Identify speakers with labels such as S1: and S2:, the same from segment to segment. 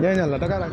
S1: ñeeñal la Dakar ak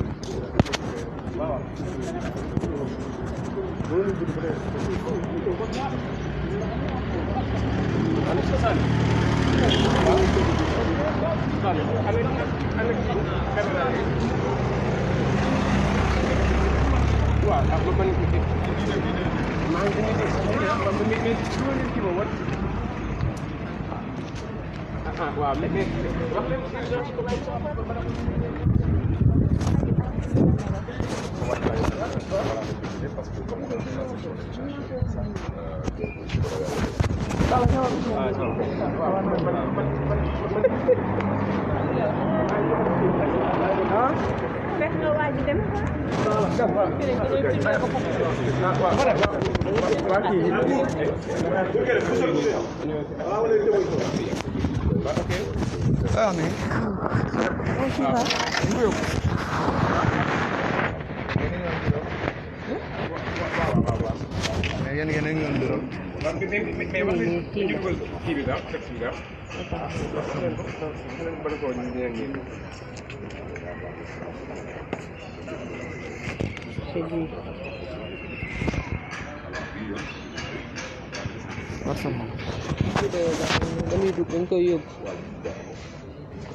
S1: dañ koy yóbbu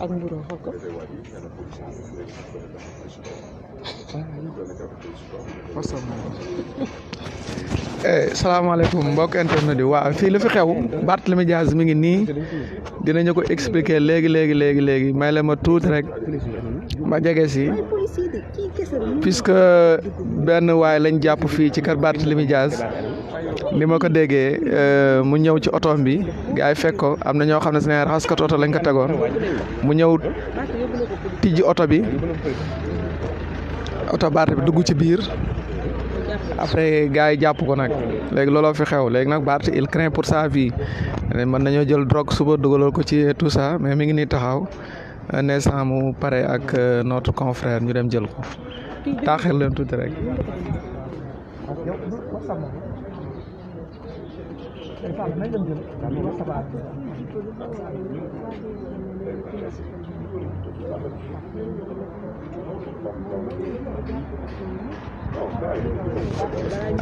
S1: ak mburu xam ko salaamaaleykum mbokk internet yi waaw fii la fi xew Barthélémy Dias mi ngi nii dinañu ko expliquer léegi may la ma tuuti rek ma jege si puisque benn waay lañ jàpp fii ci kër Barthélémy Dias ni ma ko déggee mu ñëw ci otoom bi gars yi fekk ko am na ñoo xam ne si ne raxaskat oto lañ ko tegoon mu ñëw tijji oto bi oto Barth bi dugg ci biir après gars yi jàpp ko nag léegi looloo fi xew léegi nag Barth il craint pour sa vie mën nañoo jël drogue suba dugalal ko ci tout ça mais mi ngi nii taxaw instant mu pare ak notre confrère ñu dem jël ko taaxir leen tuuti rek.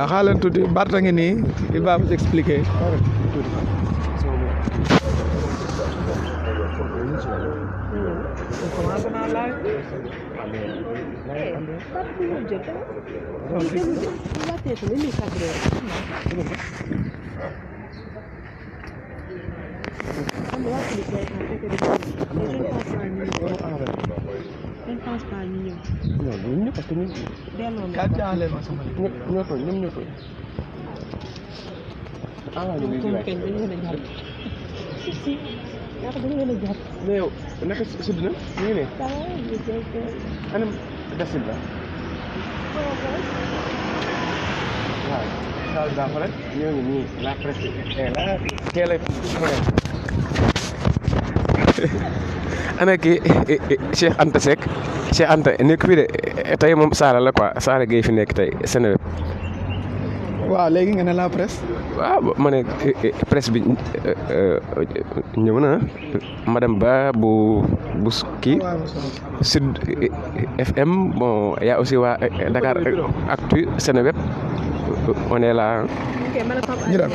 S1: xaaral tuuti Barth a ngi nii il va vous expliquer.
S2: ana kii Cheikh Anta Seck Cheikh Anta nekk fi de tey moom Saara la quoi Saara Gueye fi nekk tey Seneweb.
S1: waaw léegi nga ne la presse.
S2: waaw ma ne presse bi ñëw na madame Ba bu kii Sud FM bon y a aussi waa Dakar Actu Seneweb on est là.
S1: ñu dem.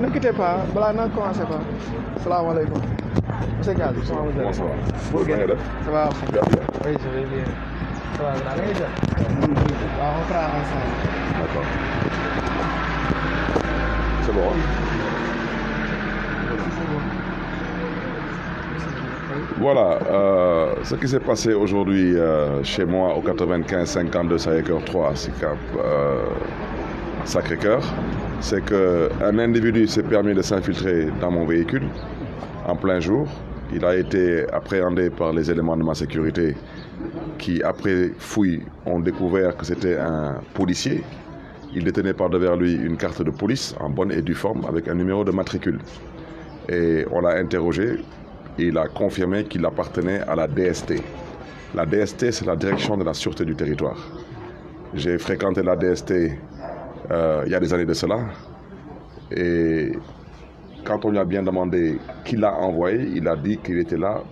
S1: Ne quittez pas balaa na commencé pas. Salaamaaleykum. Monsieur Diaz. Ça va. Oui, je vais bien. Ça va, da ngay jël. Waaw, on fera ensemble. D'accord.
S3: C'est bon. Voilà, ce qui s'est passé aujourd'hui chez moi au 95-52 Sacré-Cœur 3, Sacré-Cœur, c'est qu'un individu s'est permis de s'infiltrer dans mon véhicule en plein jour. Il a été appréhendé par les éléments de ma sécurité qui, après fouille, ont découvert que c'était un policier. Il détenait par devers lui une carte de police en bonne et due forme avec un numéro de matricule. Et on l'a interrogé. Il a confirmé qu'il appartenait à la DST. La DST, c'est la Direction de la Sûreté du Territoire. J'ai fréquenté la DST il y a des années de cela. Et quand on lui a bien demandé qui l'a envoyé, il a dit qu'il était là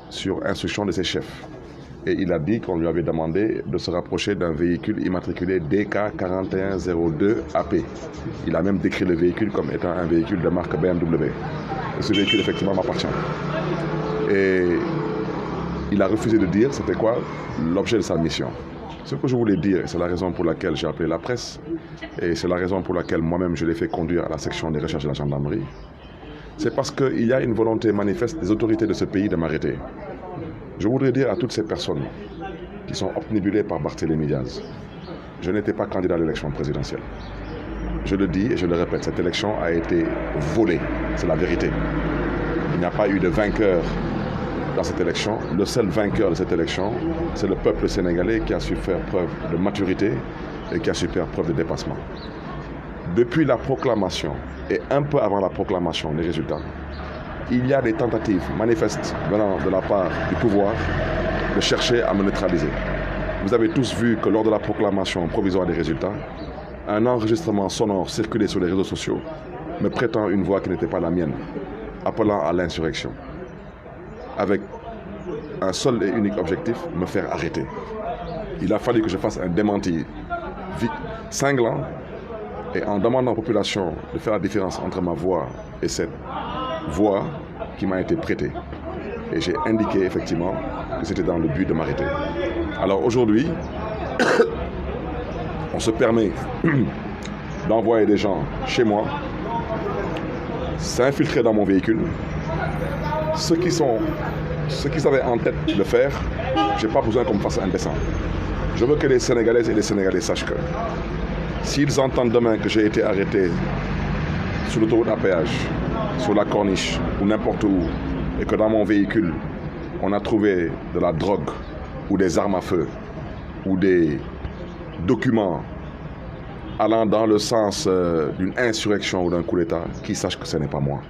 S3: sur instruction de ses chefs. Et il a dit qu'on lui avait demandé de se rapprocher d'un véhicule immatriculé DK 4102 AP. Il a même décrit le véhicule comme étant un véhicule de marque BMW. Et ce véhicule, effectivement, m'appartient. Et il a refusé de dire c'était quoi l'objet de sa mission. Ce que je voulais dire, c'est la raison pour laquelle j'ai appelé la presse, et c'est la raison pour laquelle moi-même je l'ai fait conduire à la section des recherches de la gendarmerie, c'est parce qu'il y a une volonté manifeste des autorités de ce pays de m'arrêter. Je voudrais dire à toutes ces personnes qui sont obnubilées par Barthélémy Diaz, je n'étais pas candidat à l'élection présidentielle. Je le dis et je le répète, cette élection a été volée, c'est la vérité. Il n'y a pas eu de vainqueur dans cette élection. Le seul vainqueur de cette élection, c'est le peuple sénégalais qui a su faire preuve de maturité et qui a su faire preuve de dépassement. Depuis la proclamation et un peu avant la proclamation des résultats, il y a des tentatives manifestes venant de la part du pouvoir de chercher à me neutraliser. Vous avez tous vu que lors de la proclamation provisoire des résultats, un enregistrement sonore circulait sur les réseaux sociaux, me prêtant une voix qui n'était pas la mienne, appelant à l'insurrection, avec un seul et unique objectif, me faire arrêter. Il a fallu que je fasse un démenti cinglant et en demandant aux populations de faire la différence entre ma voix et cette voix qui m'a été prêtée. Et j'ai indiqué effectivement que c'était dans le but de m'arrêter. Alors aujourd'hui, on se permet d'envoyer des gens chez moi, s'infiltrer dans mon véhicule. Ceux qui avaient en tête de le faire, je n'ai pas besoin qu'on me fasse un dessin. Je veux que les Sénégalaises et les Sénégalais sachent que s'ils entendent demain que j'ai été arrêté sur l'autoroute à péage, sur la corniche ou n'importe où, et que dans mon véhicule, on a trouvé de la drogue ou des armes à feu ou des documents allant dans le sens d'une insurrection ou d'un coup d'État, qu'ils sachent que ce n'est pas moi.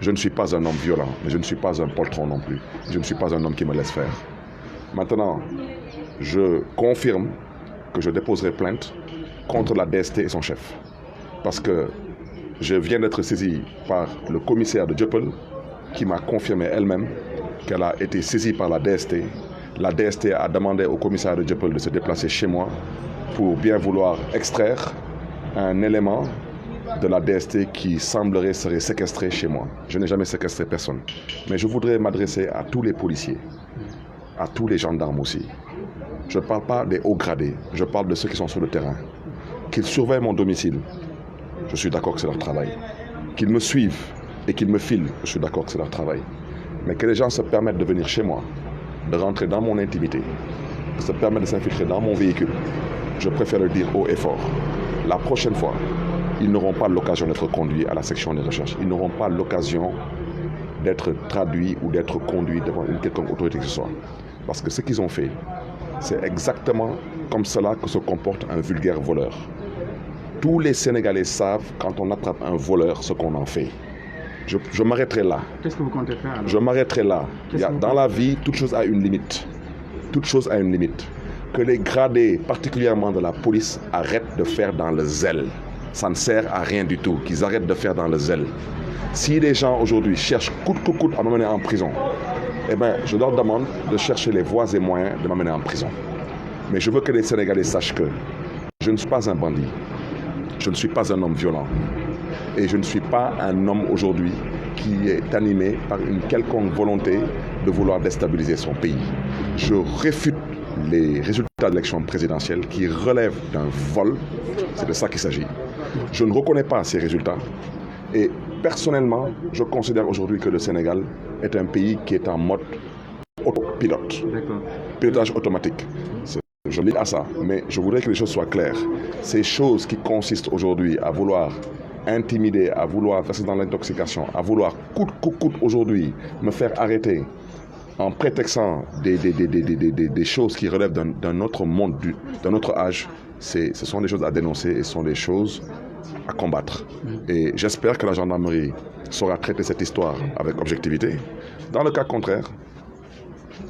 S3: Je ne suis pas un homme violent, mais je ne suis pas un poltron non plus. Je ne suis pas un homme qui me laisse faire. Maintenant, je confirme que je déposerai plainte contre la DST et son chef. Parce que je viens d'être saisi par le commissaire de Dieuppeul qui m'a confirmé elle-même qu'elle a été saisie par la DST. La DST a demandé au commissaire de Dieuppeul de se déplacer chez moi pour bien vouloir extraire un élément de la DST qui semblerait serait séquestré chez moi. Je n'ai jamais séquestré personne. Mais je voudrais m'adresser à tous les policiers, à tous les gendarmes aussi. Je ne parle pas des hauts gradés, je parle de ceux qui sont sur le terrain. Qu'ils surveillent mon domicile, je suis d'accord que c'est leur travail. Qu'ils me suivent et qu'ils me filment, je suis d'accord que c'est leur travail. Mais que les gens se permettent de venir chez moi, de rentrer dans mon intimité, de se permettre de s'infiltrer dans mon véhicule, je préfère le dire haut et fort. La prochaine fois, ils n'auront pas l'occasion d'être conduits à la section des recherches. Ils n'auront pas l'occasion d'être traduits ou d'être conduits devant une quelconque autorité que ce soit. Parce que ce qu'ils ont fait, c'est exactement comme cela que se comporte un vulgaire voleur. Tous les Sénégalais savent, quand on attrape un voleur, ce qu'on en fait. Je m'arrêterai là.
S4: Qu'est-ce que vous comptez faire alors?
S3: Je m'arrêterai là. Dans la vie, toute chose a une limite. Toute chose a une limite. Que les gradés, particulièrement de la police, arrêtent de faire dans le zèle. Ça ne sert à rien du tout, qu'ils arrêtent de faire dans le zèle. Si les gens aujourd'hui cherchent coûte que coûte à m'amener en prison, eh bien, je leur demande de chercher les voies et moyens de m'amener en prison. Mais je veux que les Sénégalais sachent que je ne suis pas un bandit. Je ne suis pas un homme violent. Et je ne suis pas un homme aujourd'hui qui est animé par une quelconque volonté de vouloir déstabiliser son pays. Je réfute les résultats de l'élection présidentielle qui relèvent d'un vol. C'est de ça qu'il s'agit. Je ne reconnais pas ces résultats. Et personnellement, je considère aujourd'hui que le Sénégal est un pays qui est en mode autopilote. Pilotage automatique. Je lis à ça, mais je voudrais que les choses soient claires. Ces choses qui consistent aujourd'hui à vouloir intimider, à vouloir verser dans l'intoxication, à vouloir coûte que coûte aujourd'hui me faire arrêter en prétextant des choses qui relèvent d'un autre monde, d'un autre âge, ce sont des choses à dénoncer et ce sont des choses à combattre. Et j'espère que la gendarmerie saura traiter cette histoire avec objectivité. Dans le cas contraire,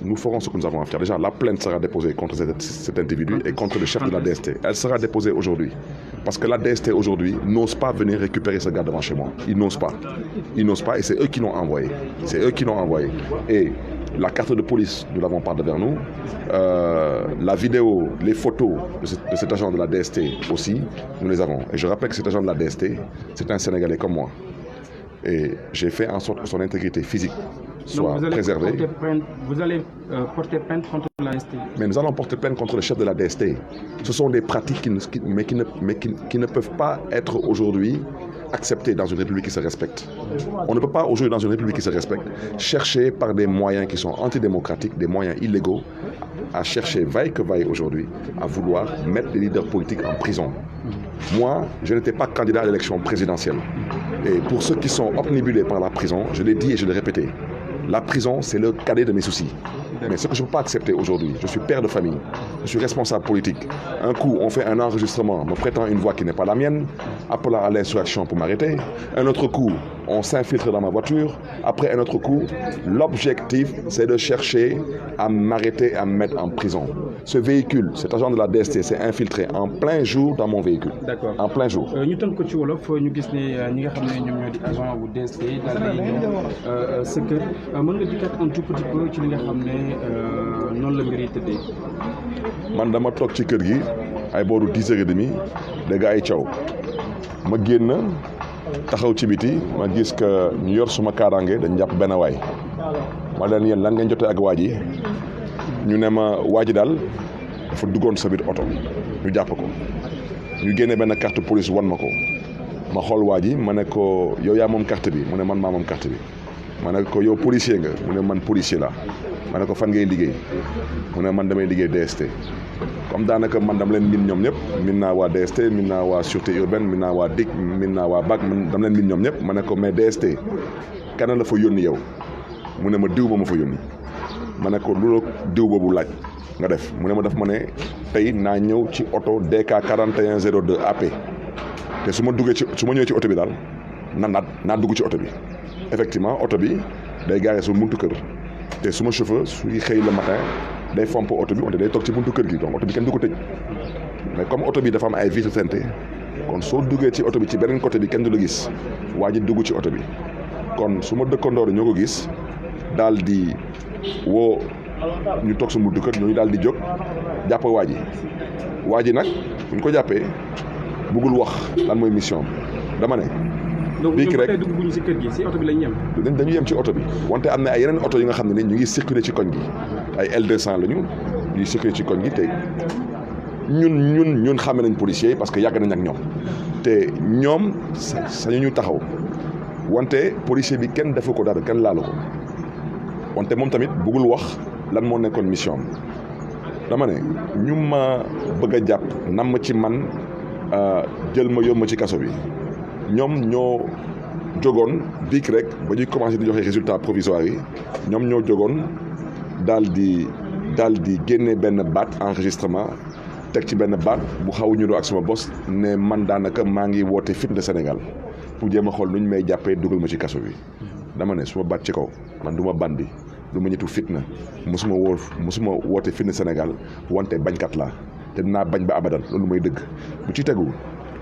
S3: nous ferons ce que nous avons à faire. Déjà, la plainte sera déposée contre cet individu et contre le chef de la DST. Elle sera déposée aujourd'hui. Parce que la DST aujourd'hui n'ose pas venir récupérer ce gars devant chez moi. Ils n'osent pas. Ils n'osent pas et c'est eux qui l'ont envoyé. C'est eux qui l'ont envoyé. Et la carte de police, nous l'avons pas devant nous. La vidéo, les photos de cet agent de la DST aussi, nous les avons. Et je rappelle que cet agent de la DST, c'est un Sénégalais comme moi. Et j'ai fait en sorte que son intégrité physique soit préservée.
S4: Vous allez porter plainte contre la DST.
S3: Mais nous allons porter plainte contre le chef de la DST. Ce sont des pratiques qui ne peuvent pas être aujourd'hui acceptées dans une république qui se respecte. On ne peut pas aujourd'hui dans une république qui se respecte chercher par des moyens qui sont antidémocratiques, des moyens illégaux, à chercher vaille que vaille aujourd'hui à vouloir mettre les leaders politiques en prison. Moi, je n'étais pas candidat à l'élection présidentielle. Et pour ceux qui sont obnubilés par la prison, je l'ai dit et je l'ai répété, la prison, c'est le cadet de mes soucis. Mais ce que je ne peux pas accepter aujourd'hui, je suis père de famille, je suis responsable politique. Un coup, on fait un enregistrement, me prêtant une voix qui n'est pas la mienne, appelant à l'insurrection pour m'arrêter. Un autre coup, on s'infiltre dans ma voiture. Après un autre coup, l'objectif, c'est de chercher à m'arrêter, à me mettre en prison. Ce véhicule, cet agent de la DST s'est infiltré en plein jour dans mon véhicule.
S4: D'accord.
S3: En plein jour.
S4: Ñu tënk ko ci wolof ñu gis ne ñi nga xam ne ñoom ñoo di agent wu DST daal di ñëw sa kër mën nga dikkaat un tout petit peu ci li nga xam ne noonu la mbir yi tëddee.
S3: Man dama toog ci kër gi ay booru 10h30 dégg ay caw ma génn taxaw ci biti ma gis que ñu yor suma kaaraange dañ jàpp benn waay ma leen yéen lan ngeen jotee ak waa ji ñu ne ma waa ji daal dafa duggoon sa biir oto ñu jàpp ko ñu génne benn carte police wan ma ko ma xool waa ji ma ne ko yow yaa moom carte bi mu ne man maa moom carte bi ma ne ko yow policier nga mu ne man policier la ma ne ko fan ngay liggéey mu ne man damay liggéey DST comme daanaka man dama leen min ñoom ñëpp min naa waa DST min naa waa sûreté urbaine min naa waa DIC min naa waa BAC man dama leen min ñoom ñëpp ma ne ko mais DST kana la fa yónni yow mu ne ma diw ba ma fa yónni ma ne ko lu la diw boobu laaj nga def mu ne ma daf ma ne tey naa ñëw ci oto DK 4102 AP te su ma ñëwee ci oto bi daal naa dugg ci oto bi effectivement oto bi day gaaree su buntu kër te suma chauffeur suy xëy le matin day fomp oto bi wante day toog ci buntu kër gi donc oto bi kenn du ko tëj mais comme oto bi dafa am ay vitres teintées kon soo duggee ci oto bi ci beneen côté bi kenn du la gis waa ji dugg ci oto bi kon su ma dëkkandoor ñoo ko gis daal di woo ñu toog su buntu kër ñooñu daal di jóg jàpp waa ji nag bu ñu ko jàppee bëggul wax lan mooy mission dama ne.
S4: donc ñoom ba tey dugguñu ci kër gi ci oto bi lañ yem.
S3: dañu yem ci oto bi wante am na ay yeneen oto yi nga xam ne ñu ngi circuler ci koñ gi ay L200 lañu ñuy circuler ci koñ gi te ñun xàmme nañ policiers yi parce que yàgg nañ ak ñoom te ñoom sañu ñu taxaw wante policier bi kenn defu ko dara kenn laalu ko wante moom tamit bëggul wax lan moo nekkoon mission am dama ne ñu ma bëgg a jàpp nam ci man jël ma yóbbu ma ci kaso bi. ñoom ñoo jógoon biig rek ba ñuy commencé di joxe résultat provisoire yi ñoom ñoo jógoon daal di génne benn baat enregistrement teg ci benn baat bu xaw ñu doo ak sama bos ne man daanaka maa ngi woote fitna Sénégal pour jéem a xool nu ñu may jàppee dugal ma ci kaso bi dama ne su ma baat ci kaw man du ma bandi du ma ñitu fitna mosuma woote fitna Sénégal wante bañkat laa te dinaa bañ ba abadan loolu mooy dëgg bu ci tegu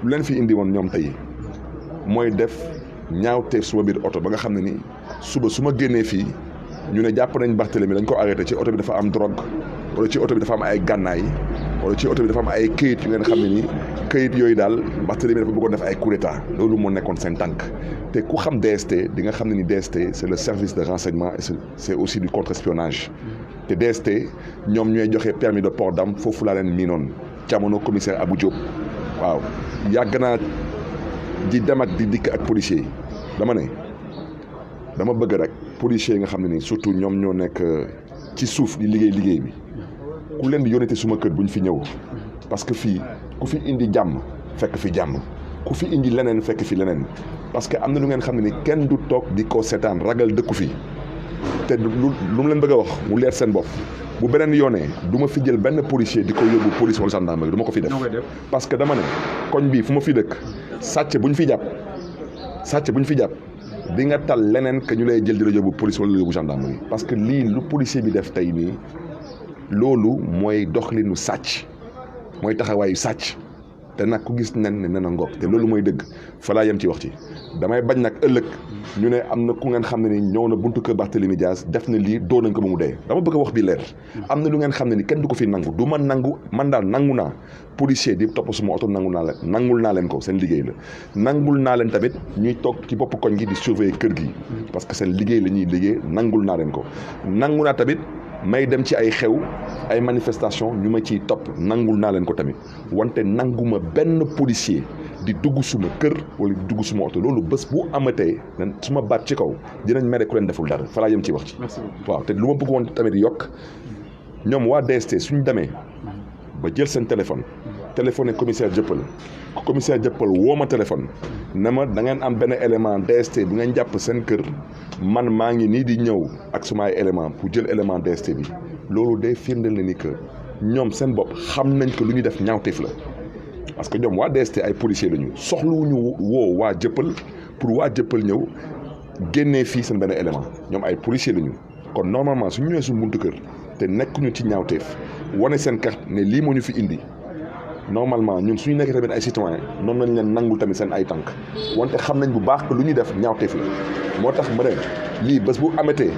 S3: lu leen fi indi woon ñoom tey mooy def ñaawteef suma biir oto ba nga xam ne ni suba su ma génnee fii ñu ne jàpp nañ Barthélemy dañ ko arrêté ci oto bi dafa am drogue wala ci oto bi dafa am ay gànnaay wala ci oto bi dafa am ay këyit yu ngeen xam ne ni këyit yooyu daal Barthélemy dafa bëggoon def ay coup d'état loolu moo nekkoon seen tànk te ku xam DST di nga xam ne ni DST c'est le service de renseignement et c'est aussi du contre-espionnage te DST ñoom ñooy joxe permis de port d'arme foofu laa leen miinoon jamono commissaire Abou Diop waaw yàgg naa di dem ak di dikk ak policiers yi dama bëgg rek policiers yi nga xam ne ni surtout ñoom ñoo nekk ci suuf di liggéey bi ku leen di yónnee suma kër bu ñu fi ñëw parce que fii ku fi indi jàmm fekk fi jàmm ku fi indi leneen fekk fi leneen parce que am na lu ngeen xam ne ni kenn du toog di ko seetaan ragal dëkku fi te lu mu leen bëgg a wax mu leer seen bopp bu beneen yoonee du ma fi jël benn policier di ko yóbbu police wala gendarmerie du ma ko fi def parce que dama ne koñ bii fu ma fi dëkk sàcc bu ñu fi jàpp di nga tal leneen que ñu lay jël di la yóbbu police wala yóbbu gendarmerie parce que lii lu policier bi def tey nii loolu mooy doxalinu sàcc mooy taxawaayu sàcc te nag ku gis nen ne nen a ngoog te loolu mooy dëgg fa laa yem ci wax ci damay bañ nag ëllëg ñu ne am na ku ngeen xam ne ni ñëw na buntu kër Barthélémy Dias def na lii doo nañ ko ba mu dee dama bëgg a wax bi leer am na lu ngeen xam ne ni kenn du ko fi nangu du ma nangu man daal nangu naa policier di topp suma oto nangul naa leen ko seen liggéey la nangul naa leen tamit ñuy toog ci bopp koñ gi di surveiller kër gi parce que seen liggéey la ñuy liggéey nangul naa leen ko nangu naa tamit may dem ci ay xew ay manifestation ñu ma ciy topp nangul naa leen ko tamit wante nanguma benn policier di dugg suma kër wala di dugg suma oto loolu bés bu amatee suma baat ci kaw dinañ mere ku leen deful dara fa laa yem ci wax ci waaw te lu ma bëgg woon tamit yokk ñoom waa DST suñu demee ba jël seen téléphoné commissaire Jëppal woo ma téléphone ne ma da ngeen am benn élément DST bu ngeen jàpp seen kër man maa ngi nii di ñëw ak suma ay élément pour jël élément DST bi loolu day firndeel na ni que ñoom seen bopp xam nañ ko lu ñu def ñaawteef la parce que ñoom waa DST ay policiers la ñu soxlawuñu woo waa Jëppal pour waa Jëppal ñëw génnee fii seen benn élément ñoom ay policiers la ñu kon normalement suñu ñëwee suñu buntu kër te nekkuñu ci ñaawteef wane seen carte ne lii moo ñu fi indi normalement ñun suñu nekkee tamit ay citoyen noonu lañ leen nangul tamit seen ay tànk wante xam nañ bu baax que lu ñuy def ñaawteef la moo tax ma ne lii bés bu amatee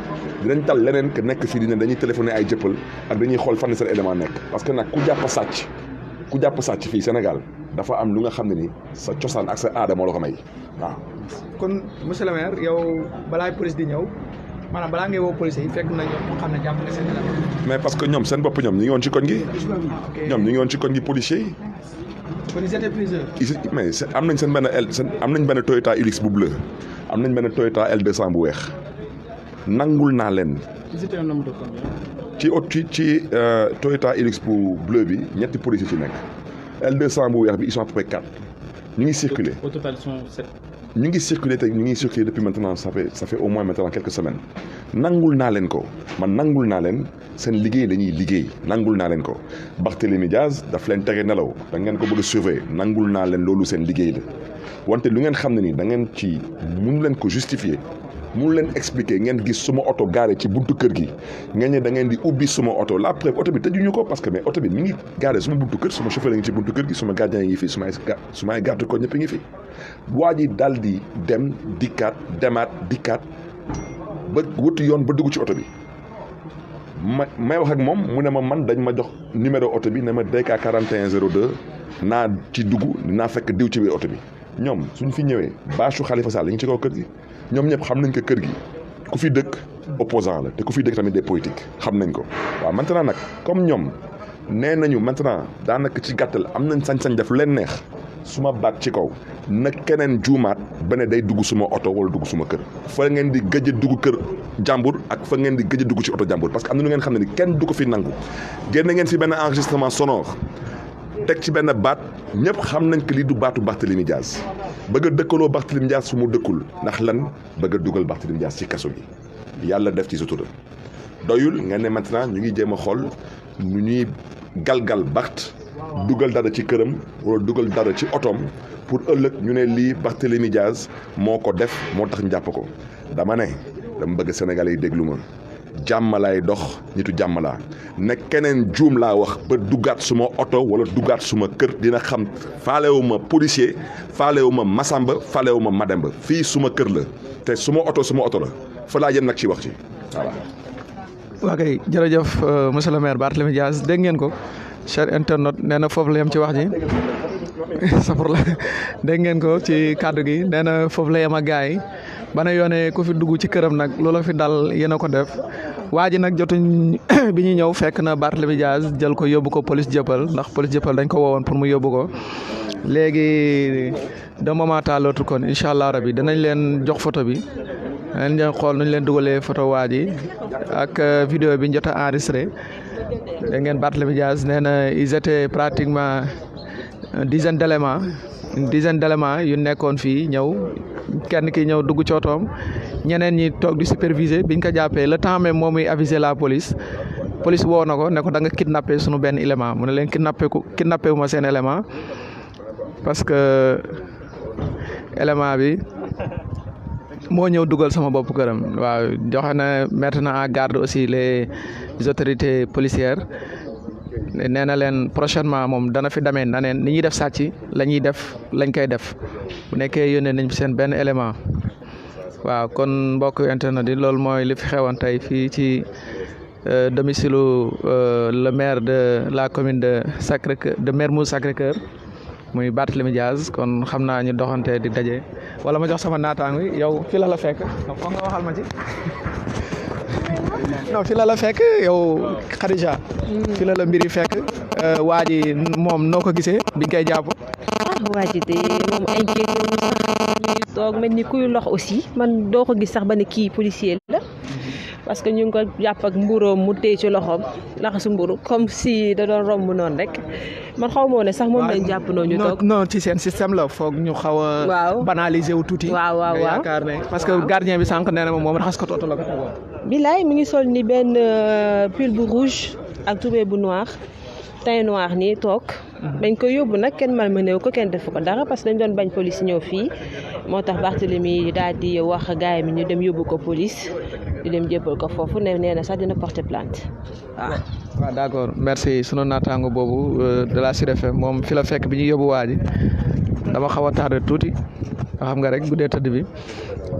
S3: dinañ tal leneen que nekk fii dina dañuy téléphoné ay Jëppal ak dañuy xool fan seen élément nekk parce que nag ku jàpp sàcc fii Sénégal dafa am lu nga xam ne ni sa cosaan ak sa aada moo la ko may waaw.
S1: kon monsieur le maire yow balaay police di ñëw maanaam balaa ngay woo police yi fekk na ñoo xam ne jàpp nga seen élément.
S3: mais parce que ñoom seen bopp ñoom ñi ngi woon ci koñ gi. ñoom ñi ngi woon ci koñ gi policiers yi.
S1: kon ils étaient plusieurs.
S3: mais am nañ seen benn Toyota Hilux bu bleu am nañ benn Toyota L200 bu weex nangul naa leen.
S4: Ils étaient un nombre de combien?
S3: ci Toyota Hilux bu bleu bi ñetti policiers ci nekk L200 bu weex bi ils sont à peu près 4 ñu ngi circuler.
S4: Au total ils sont 7.
S3: ñu ngi circuler depuis maintenant ça fait au moins maintenant quelques semaines nangul naa leen ko man nangul naa leen seen liggéey la ñuy liggéey nangul naa leen ko Barthélémy Dias daf leen tere nelaw da ngeen ko bëgg a surveiller nangul naa leen loolu seen liggéey la wante lu ngeen xam ne ni da ngeen ci mënu leen ko justifier mënu leen expliquer ngeen gis suma oto garé ci buntu kër gi ngeen ne da ngeen di ubbi suma oto la preuve oto bi tëjuñu ko parce que mais oto bi mi ngi garé suma buntu kër suma chauffeur ngi ci buntu kër gi suma gardien yi ngi fi suma ay garde ko ñëpp ngi fi waa ji daal di dem dikkaat demaat dikkaat ba wuti yoon ba dugg ci oto bi may wax ak moom mu ne ma man dañ ma jox numéro oto bi ne ma DK 4102 naa ci dugg naa fekk diw ci biir oto bi ñoom suñ fi ñëwee bâchu Khalifa Sall yi ngi ci kaw kër gi ñoom ñëpp xam nañ ko kër gi ku fi dëkk opposant la te ku fi dëkk tamit des politiques xam nañ ko waaw maintenant nag comme ñoom nee nañu maintenant daanaka ci gàttal am nañ sañ-sañ def leen neex suma baat ci kaw nag keneen juumaat ba ne day dugg suma oto wala dugg suma kër fa ngeen di gëj a dugg kër jàmbur ak fa ngeen di gëj a dugg ci oto jàmbur parce que am na lu ngeen xam ne ni kenn du ko fi nangu génn ngeen fi benn enregistrement sonore teg ci benn baat ñëpp xam nañ que lii du baatu Barthélémy Dias bëgg a dëkkaloo Barthélémy Dias su mu dëkkul ndax lan bëgg a dugal Barthélémy Dias ci kaso bi yàlla def ci sutura doyul ngeen ne maintenant ñu ngi jéem a xool nu ñuy galgal Barth dugal dara ci këram wala dugal dara ci otoom pour ëllëg ñu ne lii Barthélémy Dias moo ko def moo tax ñu jàpp ko dama bëgg Sénégalais yi déglu ma jàmm laay dox nitu jàmm laa ne keneen juum laa wax ba duggaat suma oto wala duggaat suma kër dina xam faalewuma policier faalewuma Masamba faalewuma Mademba fii suma kër la te suma oto la fa laa yem nag ci wax ci voilà.
S1: waa kay jërëjëf monsieur le maire Barthélémy Dias dégg ngeen ko cher internaute nee na foofu la yem ci wax ji safar la dégg ngeen ko ci kàddu gi nee na foofu la yem ak gars yi ba ne yoone ku fi dugg ci këram nag loola fi dal yéen a ko def waa ji nag jotuñ bi ñuy ñëw fekk na Barthélémy Dias jël ko yóbbu ko police Jëppal ndax police Jëppal dañ ko woowoon pour mu yóbbu ko léegi de moment à l'autre kon incha allah rabi danañ leen jox photo bi danañ leen xool nuñ leen dugalee photo waa ji ak vidéo bi ñu jot a enregistré da ngeen Barthélémy Dias nee na ils étaient pratiquement une dizaine d'éléments yu nekkoon fii ñëw kenn ki ñëw dugg cootoom ñeneen ñi toog di superviser biñ ko jàppee le temps même moom muy aviser la police woo na ko ne ko da nga kidnappé sunu benn élément mu ne leen kidnappé wu ma seen élément parce que élément bi moo ñëw dugal sama bopp këram waaw joxe na mettre na en garde aussi les autorités policières nee na leen prochainement moom dana fi demee na neen ni ñuy def sàcc lañ koy def bu nekkee yónnee nañ fi seen benn élément waaw kon mbokk internet yi loolu mooy li fi xewoon tey fii ci domicile le maire de la commune de Sacré-Cœur de Mermoz Sacré-Cœur muy Barthélémy Dias kon xam naa ñu doxante di daje wala ma jox sama naataango yi yow fi la fekk foog nga waxal ma ci non fi la fekk yow Khadija fi la mbiri fekk waa ji moom noo ko gisee biñ koy jàpp
S5: waa ji de moom inquiété wu sax toog mel ni kuy lox aussi man doo ko gis sax ba ne kii policier la parce que ñu ngi ko jàpp ak mburoom mu téye ci loxoom laxasu mburu comme si da doon romb noonu rek man xaw moo ne sax moom lañ jàpp noonu ñu toog
S1: non ci seen système la foog ñu xaw a banaliser wu tuuti
S5: waaw
S1: yaakaar ne parce que gardien bi sànq nee na moom raxas ko tooto la ko tegoon
S5: bilaay mi ngi sol ni benn pull bu rouge ak tubéy bu noir teint noir nii toog dañ ko yóbbu nag kenn malmené ko kenn def ko dara parce que dañ doon bañ police ñëw fii moo tax Barthélémy daal di wax gaay mi ñu dem yóbbu ko police ñu dem jébbal ko foofu nee na sax dina porter plainte
S1: waaw d'accord merci sunu naataango boobu de la Sud FM moom fi la fekk bi ñu yóbbu waa ji dama xaw a tardé tuuti xam nga rek guddee tëdd bi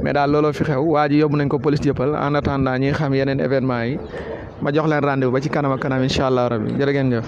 S1: mais daal looloo fi xew waa ji yóbbu nañ ko police jëppal en attendant ñi xam yeneen événement yi ma jox leen rendez-vous ba ci kanam ak kanam incha allah rabbi jërë ngeen jëf